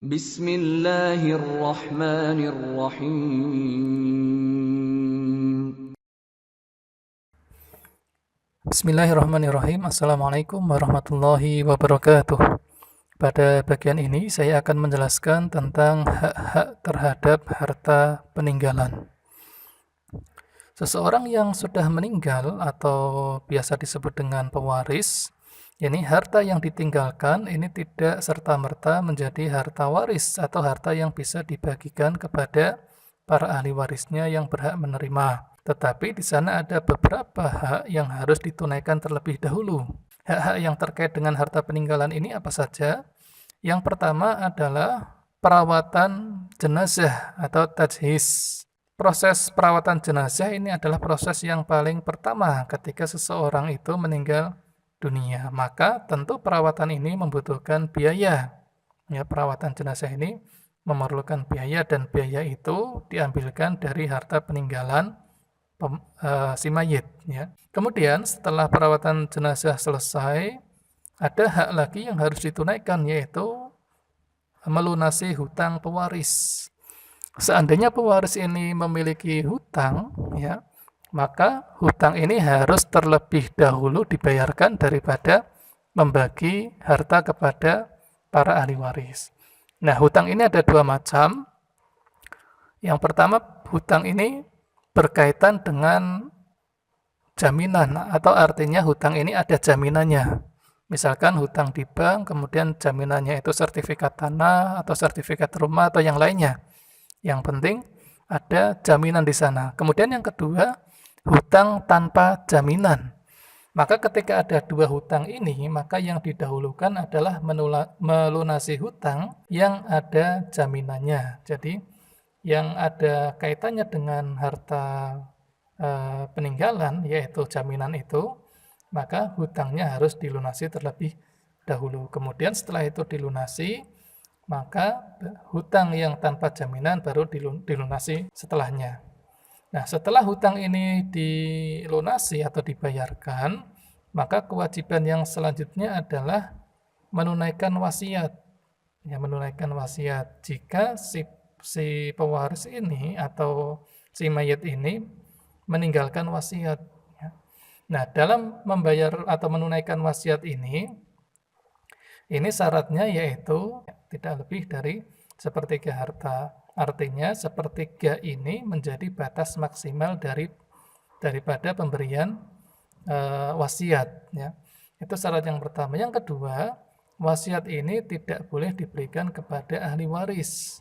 Bismillahirrahmanirrahim. Bismillahirrahmanirrahim. Assalamualaikum warahmatullahi wabarakatuh. Pada bagian ini saya akan menjelaskan tentang hak-hak terhadap harta peninggalan. Seseorang yang sudah meninggal atau biasa disebut dengan pewaris, ini harta yang ditinggalkan ini tidak serta-merta menjadi harta waris atau harta yang bisa dibagikan kepada para ahli warisnya yang berhak menerima. Tetapi di sana ada beberapa hak yang harus ditunaikan terlebih dahulu. Hak-hak yang terkait dengan harta peninggalan ini apa saja? Yang pertama adalah perawatan jenazah atau tajhiz. Proses perawatan jenazah ini adalah proses yang paling pertama ketika seseorang itu meninggal dunia. Maka tentu perawatan ini membutuhkan biaya. Ya, perawatan jenazah ini memerlukan biaya dan biaya itu diambilkan dari harta peninggalan si mayit. Ya. Kemudian setelah perawatan jenazah selesai, ada hak lagi yang harus ditunaikan, yaitu melunasi hutang pewaris. Seandainya pewaris ini memiliki hutang, ya, maka hutang ini harus terlebih dahulu dibayarkan daripada membagi harta kepada para ahli waris. Nah, hutang ini ada dua macam. Yang pertama, hutang ini berkaitan dengan jaminan, atau artinya hutang ini ada jaminannya. Misalkan hutang di bank, kemudian jaminannya itu sertifikat tanah, atau sertifikat rumah, atau yang lainnya. Yang penting ada jaminan di sana. Kemudian yang kedua, hutang tanpa jaminan. Maka ketika ada dua hutang ini, maka yang didahulukan adalah melunasi hutang yang ada jaminannya. Jadi yang ada kaitannya dengan harta peninggalan, yaitu jaminan itu, maka hutangnya harus dilunasi terlebih dahulu. Kemudian setelah itu dilunasi, maka hutang yang tanpa jaminan baru dilunasi setelahnya. Nah, setelah hutang ini dilunasi atau dibayarkan, maka kewajiban yang selanjutnya adalah menunaikan wasiat. Ya, menunaikan wasiat. Jika si pewaris ini atau si mayit ini meninggalkan wasiat. Ya. Nah, dalam membayar atau menunaikan wasiat ini syaratnya yaitu tidak lebih dari sepertiga harta. Artinya sepertiga ini menjadi batas maksimal daripada pemberian wasiat. Ya. Itu syarat yang pertama. Yang kedua, wasiat ini tidak boleh diberikan kepada ahli waris.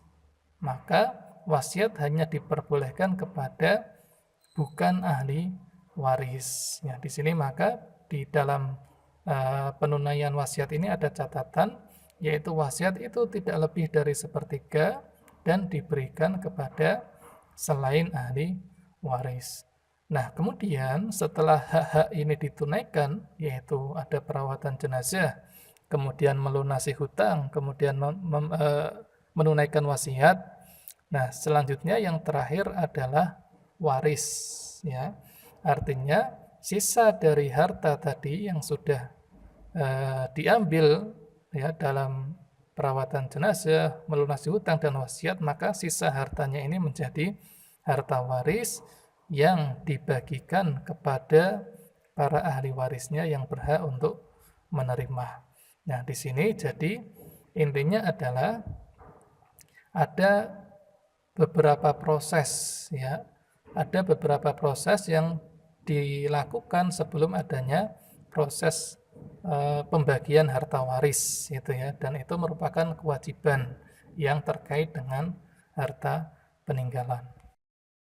Maka wasiat hanya diperbolehkan kepada bukan ahli waris. Ya, di sini maka di dalam penunaian wasiat ini ada catatan, yaitu wasiat itu tidak lebih dari sepertiga dan diberikan kepada selain ahli waris. Nah, kemudian setelah hak-hak ini ditunaikan, yaitu ada perawatan jenazah, kemudian melunasi hutang, kemudian menunaikan wasiat. Nah, selanjutnya yang terakhir adalah waris, ya. Artinya sisa dari harta tadi yang sudah diambil, ya, dalam perawatan jenazah, melunasi hutang dan wasiat, maka sisa hartanya ini menjadi harta waris yang dibagikan kepada para ahli warisnya yang berhak untuk menerima. Nah, di sini jadi intinya adalah ada beberapa proses, ya. Ada beberapa proses yang dilakukan sebelum adanya proses pembagian harta waris, gitu ya. Dan itu merupakan kewajiban yang terkait dengan harta peninggalan.